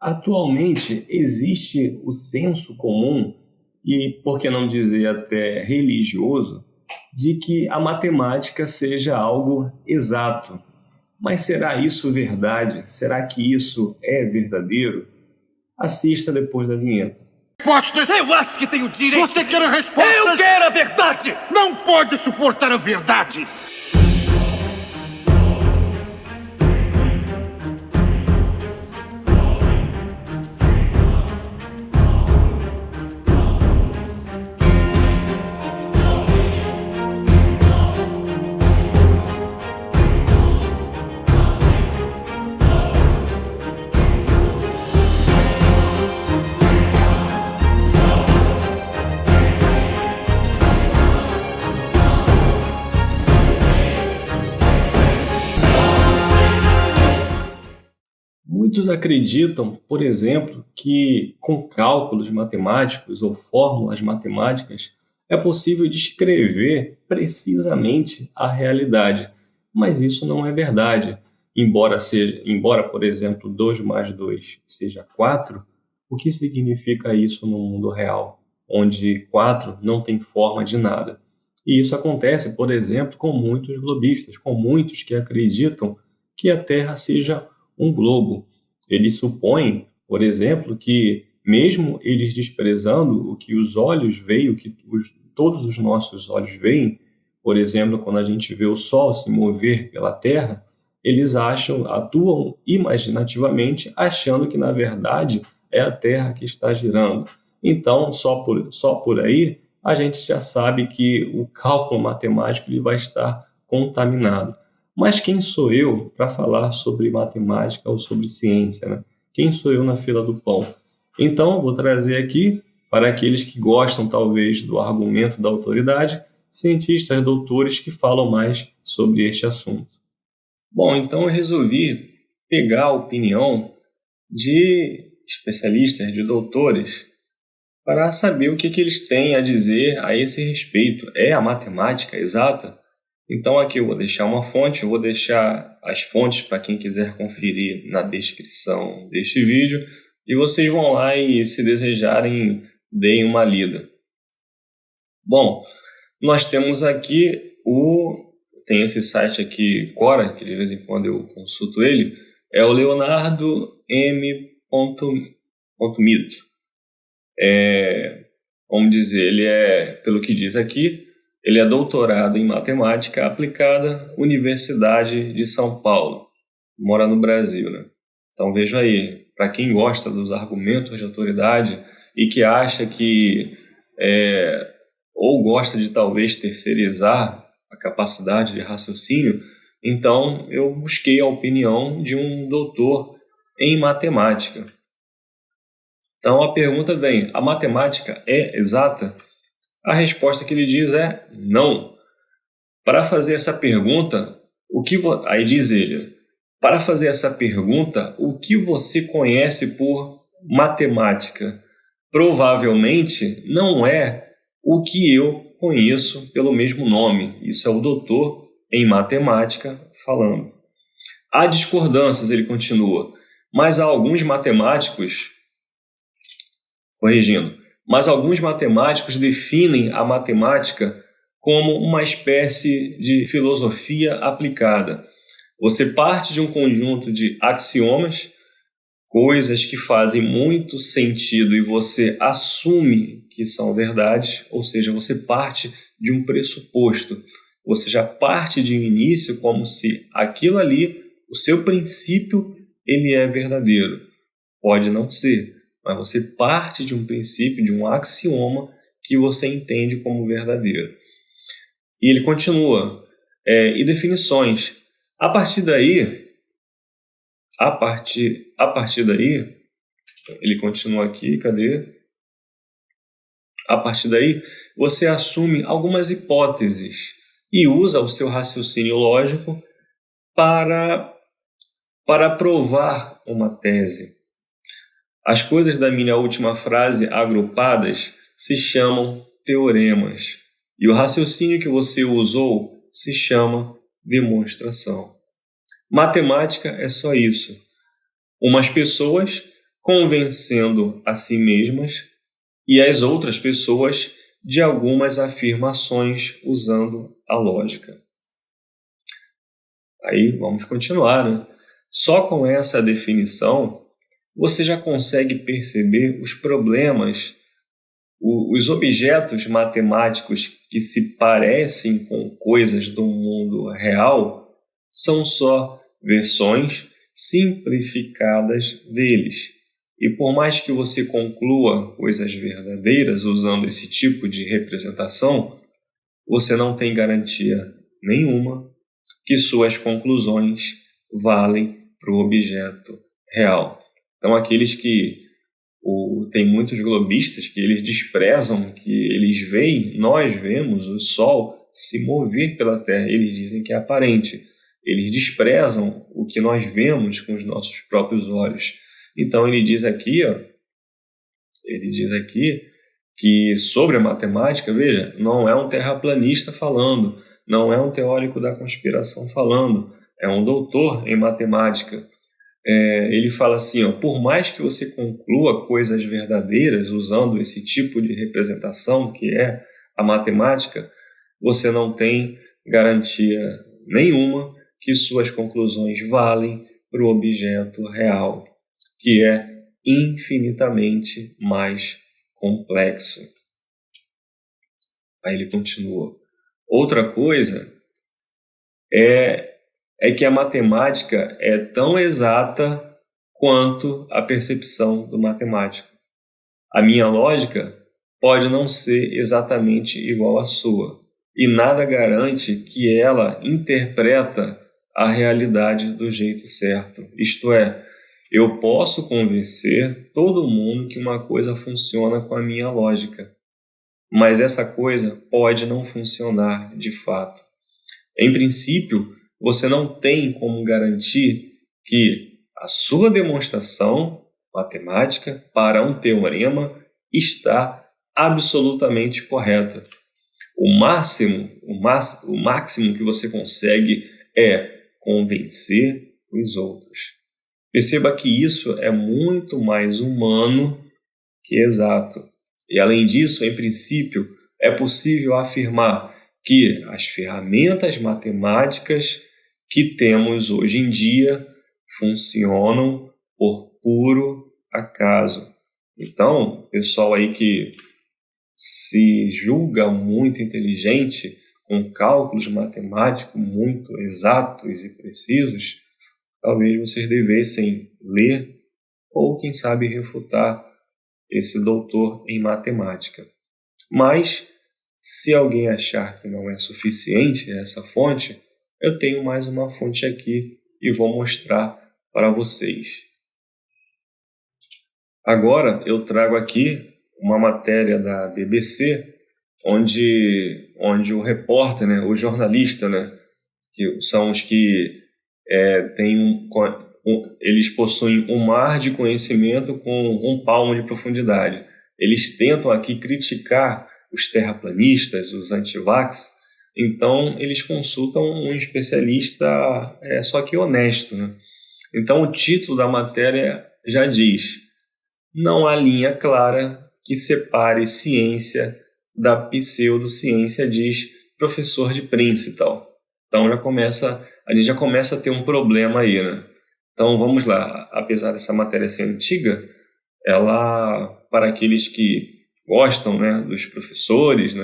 Atualmente existe o senso comum e, por que não dizer até religioso, de que a matemática seja algo exato. Mas será isso verdade? Será que isso é verdadeiro? Assista depois da vinheta. Respostas! Eu acho que tenho direito! Você quer respostas? Eu quero a verdade! Não pode suportar a verdade! Muitos acreditam, por exemplo, que com cálculos matemáticos ou fórmulas matemáticas é possível descrever precisamente a realidade, mas isso não é verdade. Embora, por exemplo, 2 mais 2 seja 4, o que significa isso no mundo real, onde 4 não tem forma de nada? E isso acontece, por exemplo, com muitos globistas, com muitos que acreditam que a Terra seja um globo. Eles supõem, por exemplo, que mesmo eles desprezando o que os olhos veem, todos os nossos olhos veem, por exemplo, quando a gente vê o Sol se mover pela Terra, eles atuam imaginativamente, achando que, na verdade, é a Terra que está girando. Então, só por aí, a gente já sabe que o cálculo matemático ele vai estar contaminado. Mas quem sou eu para falar sobre matemática ou sobre ciência, né? Quem sou eu na fila do pão? Então, vou trazer aqui, para aqueles que gostam talvez do argumento da autoridade, cientistas, doutores que falam mais sobre este assunto. Bom, então eu resolvi pegar a opinião de especialistas, de doutores, para saber o que eles têm a dizer a esse respeito. É a matemática exata? Então aqui eu vou deixar uma fonte, eu vou deixar as fontes para quem quiser conferir na descrição deste vídeo e vocês vão lá e, se desejarem, deem uma lida. Bom, nós temos aqui tem esse site aqui, Quora, que de vez em quando eu consulto ele, é o Leonardo M. Mito. Vamos dizer, ele pelo que diz aqui, ele é doutorado em matemática aplicada, Universidade de São Paulo. Mora no Brasil, né? Então veja aí, para quem gosta dos argumentos de autoridade e que acha que ou gosta de talvez terceirizar a capacidade de raciocínio, então eu busquei a opinião de um doutor em matemática. Então a pergunta vem, a matemática é exata? A resposta que ele diz é não. Para fazer essa pergunta, aí diz ele, para fazer essa pergunta, o que você conhece por matemática? Provavelmente não é o que eu conheço pelo mesmo nome. Isso é o doutor em matemática falando. Há discordâncias, ele continua, mas alguns matemáticos definem a matemática como uma espécie de filosofia aplicada. Você parte de um conjunto de axiomas, coisas que fazem muito sentido e você assume que são verdades, ou seja, você parte de um pressuposto. Você já parte de um início como se aquilo ali, o seu princípio, ele é verdadeiro. Pode não ser, mas você parte de um princípio, de um axioma que você entende como verdadeiro. E ele continua, e definições. A partir daí, ele continua aqui, cadê? A partir daí, você assume algumas hipóteses e usa o seu raciocínio lógico para provar uma tese. As coisas da minha última frase agrupadas se chamam teoremas. E o raciocínio que você usou se chama demonstração. Matemática é só isso. Umas pessoas convencendo a si mesmas e as outras pessoas de algumas afirmações usando a lógica. Aí vamos continuar, né? Só com essa definição você já consegue perceber os problemas, os objetos matemáticos que se parecem com coisas do mundo real são só versões simplificadas deles. E por mais que você conclua coisas verdadeiras usando esse tipo de representação, você não tem garantia nenhuma que suas conclusões valem para o objeto real. Então, aqueles que tem muitos globistas que eles desprezam, que eles veem, nós vemos o Sol se mover pela Terra, eles dizem que é aparente. Eles desprezam o que nós vemos com os nossos próprios olhos. Então ele diz aqui que sobre a matemática, veja, não é um terraplanista falando, não é um teórico da conspiração falando, é um doutor em matemática. Ele fala assim, por mais que você conclua coisas verdadeiras usando esse tipo de representação que é a matemática, você não tem garantia nenhuma que suas conclusões valem para o objeto real, que é infinitamente mais complexo. Aí ele continua. Outra coisa é que a matemática é tão exata quanto a percepção do matemático. A minha lógica pode não ser exatamente igual à sua, e nada garante que ela interpreta a realidade do jeito certo. Isto é, eu posso convencer todo mundo que uma coisa funciona com a minha lógica, mas essa coisa pode não funcionar de fato. Em princípio, você não tem como garantir que a sua demonstração matemática para um teorema está absolutamente correta. O máximo que você consegue é convencer os outros. Perceba que isso é muito mais humano que exato. E além disso, em princípio, é possível afirmar que as ferramentas matemáticas que temos hoje em dia funcionam por puro acaso. Então, o pessoal aí que se julga muito inteligente, com cálculos matemáticos muito exatos e precisos, talvez vocês devessem ler ou, quem sabe, refutar esse doutor em matemática. Mas, se alguém achar que não é suficiente essa fonte, eu tenho mais uma fonte aqui e vou mostrar para vocês. Agora eu trago aqui uma matéria da BBC, onde o repórter, o jornalista, que são os que eles possuem um mar de conhecimento com um palmo de profundidade. Eles tentam aqui criticar os terraplanistas, os antivax, então eles consultam um especialista, só que honesto. Então o título da matéria já diz: não há linha clara que separe ciência da pseudociência, diz professor de Princeton. Então a gente já começa a ter um problema aí, Então vamos lá, apesar dessa matéria ser antiga, ela, para aqueles que gostam, dos professores,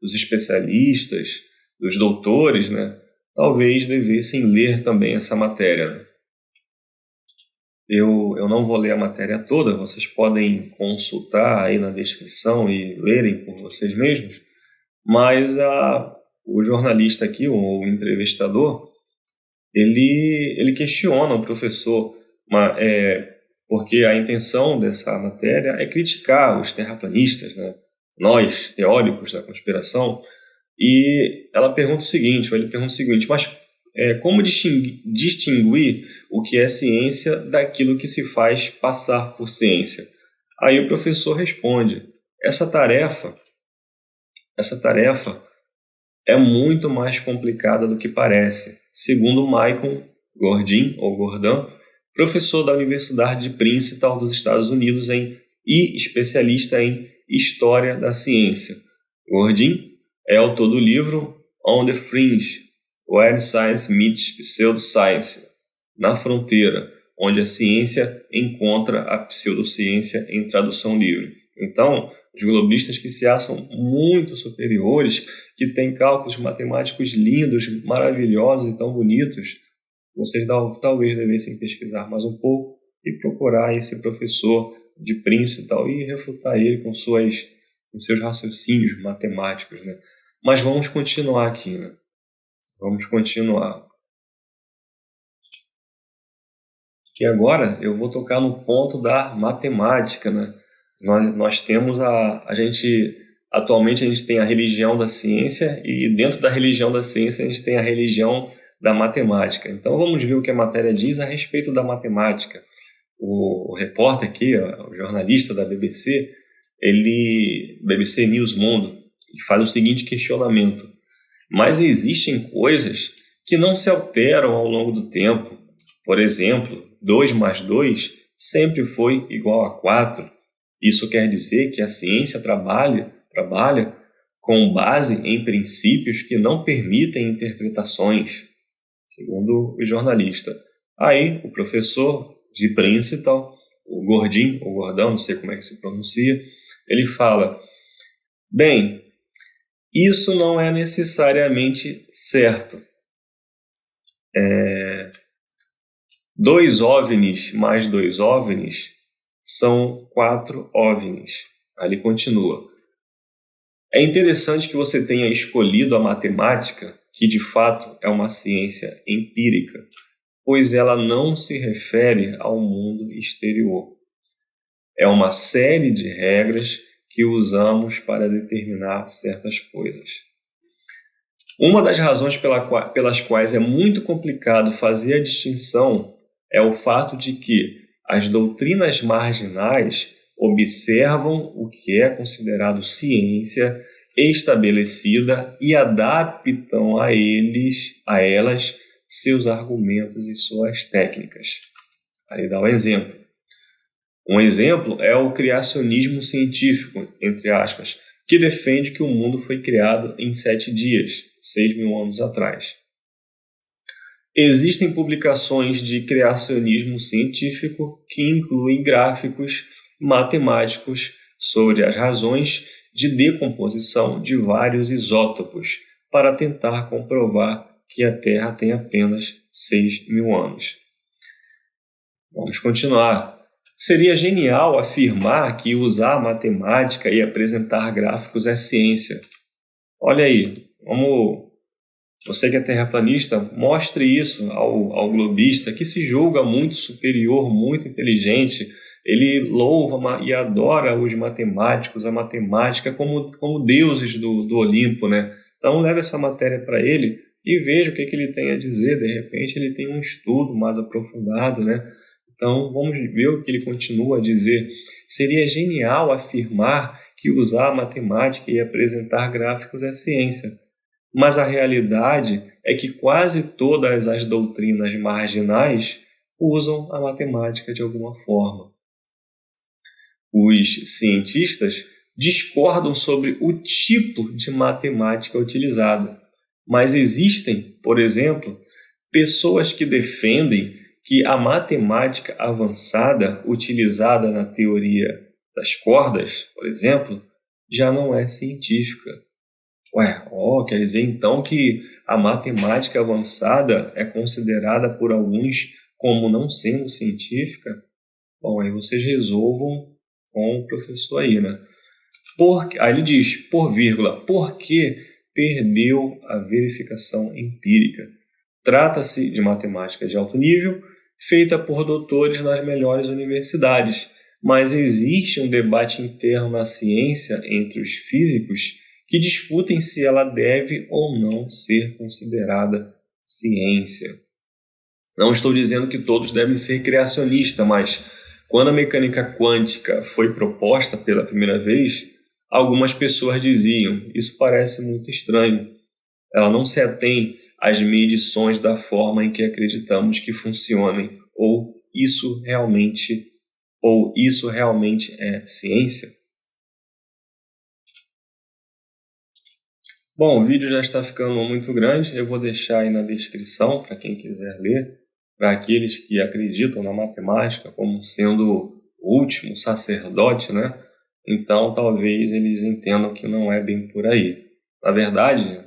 dos especialistas, dos doutores, talvez devessem ler também essa matéria. Eu não vou ler a matéria toda, vocês podem consultar aí na descrição e lerem por vocês mesmos, mas o jornalista aqui, o entrevistador, ele questiona o professor, porque a intenção dessa matéria é criticar os terraplanistas, nós, teóricos da conspiração, e ele pergunta o seguinte, mas como distinguir o que é ciência daquilo que se faz passar por ciência? Aí o professor responde: essa tarefa é muito mais complicada do que parece. Segundo Michael Gordin, professor da Universidade de Princeton dos Estados Unidos e especialista em História da Ciência. Gordin é autor do livro On the Fringe, Where Science Meets Pseudoscience, na fronteira, onde a ciência encontra a pseudociência em tradução livre. Então, os globistas que se acham muito superiores, que têm cálculos matemáticos lindos, maravilhosos e tão bonitos, vocês talvez devessem pesquisar mais um pouco e procurar esse professor de Princeton e refutar ele com seus raciocínios matemáticos, né? Mas vamos continuar aqui, né? Vamos continuar. E agora eu vou tocar no ponto da matemática, né? Nós temos atualmente a gente tem a religião da ciência e dentro da religião da ciência a gente tem a religião da matemática. Então vamos ver o que a matéria diz a respeito da matemática. O repórter aqui, o jornalista da BBC, BBC News Mundo, faz o seguinte questionamento: mas existem coisas que não se alteram ao longo do tempo. Por exemplo, 2 mais 2 sempre foi igual a 4. Isso quer dizer que a ciência trabalha com base em princípios que não permitem interpretações, segundo o jornalista. Aí, o professor de Princeton, o Gordin, ou Gordão, não sei como é que se pronuncia, ele fala: bem, isso não é necessariamente certo. 2 OVNIs mais 2 OVNIs são 4 OVNIs. Aí ele continua: é interessante que você tenha escolhido a matemática, que de fato é uma ciência empírica, pois ela não se refere ao mundo exterior. É uma série de regras que usamos para determinar certas coisas. Uma das razões pelas quais é muito complicado fazer a distinção é o fato de que as doutrinas marginais observam o que é considerado ciência estabelecida e adaptam a elas seus argumentos e suas técnicas. Aí dá um exemplo. Um exemplo é o criacionismo científico, entre aspas, que defende que o mundo foi criado em 7 dias, 6.000 anos atrás. Existem publicações de criacionismo científico que incluem gráficos matemáticos sobre as razões de decomposição de vários isótopos para tentar comprovar que a Terra tem apenas 6.000 anos. Vamos continuar. Seria genial afirmar que usar matemática e apresentar gráficos é ciência. Olha aí, você que é terraplanista, mostre isso ao globista que se julga muito superior, muito inteligente. Ele louva e adora os matemáticos, a matemática como deuses do Olimpo, né? Então leve essa matéria para ele e veja o que ele tem a dizer. De repente ele tem um estudo mais aprofundado, né? Então vamos ver o que ele continua a dizer. Seria genial afirmar que usar a matemática e apresentar gráficos é ciência. Mas a realidade é que quase todas as doutrinas marginais usam a matemática de alguma forma. Os cientistas discordam sobre o tipo de matemática utilizada, mas existem, por exemplo, pessoas que defendem que a matemática avançada utilizada na teoria das cordas, por exemplo, já não é científica. Quer dizer então que a matemática avançada é considerada por alguns como não sendo científica? Bom, aí vocês resolvam com o professor aí, né? Aí ele diz, por que perdeu a verificação empírica? Trata-se de matemática de alto nível, feita por doutores nas melhores universidades, mas existe um debate interno na ciência entre os físicos que discutem se ela deve ou não ser considerada ciência. Não estou dizendo que todos devem ser criacionistas, mas quando a mecânica quântica foi proposta pela primeira vez, algumas pessoas diziam: isso parece muito estranho. Ela não se atém às medições da forma em que acreditamos que funcionem ou isso realmente é ciência? Bom, o vídeo já está ficando muito grande, eu vou deixar aí na descrição para quem quiser ler, para aqueles que acreditam na matemática como sendo o último sacerdote, né? Então talvez eles entendam que não é bem por aí. Na verdade,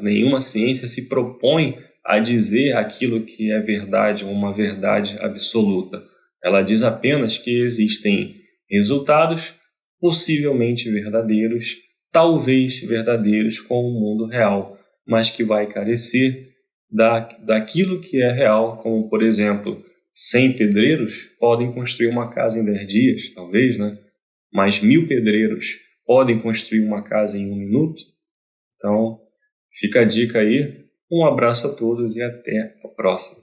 nenhuma ciência se propõe a dizer aquilo que é verdade ou uma verdade absoluta. Ela diz apenas que existem resultados possivelmente verdadeiros, talvez verdadeiros com o mundo real, mas que vai carecer daquilo que é real, como, por exemplo, 100 pedreiros podem construir uma casa em 10 dias, talvez, né? Mas 1000 pedreiros podem construir uma casa em 1 minuto? Então, fica a dica aí. Um abraço a todos e até a próxima.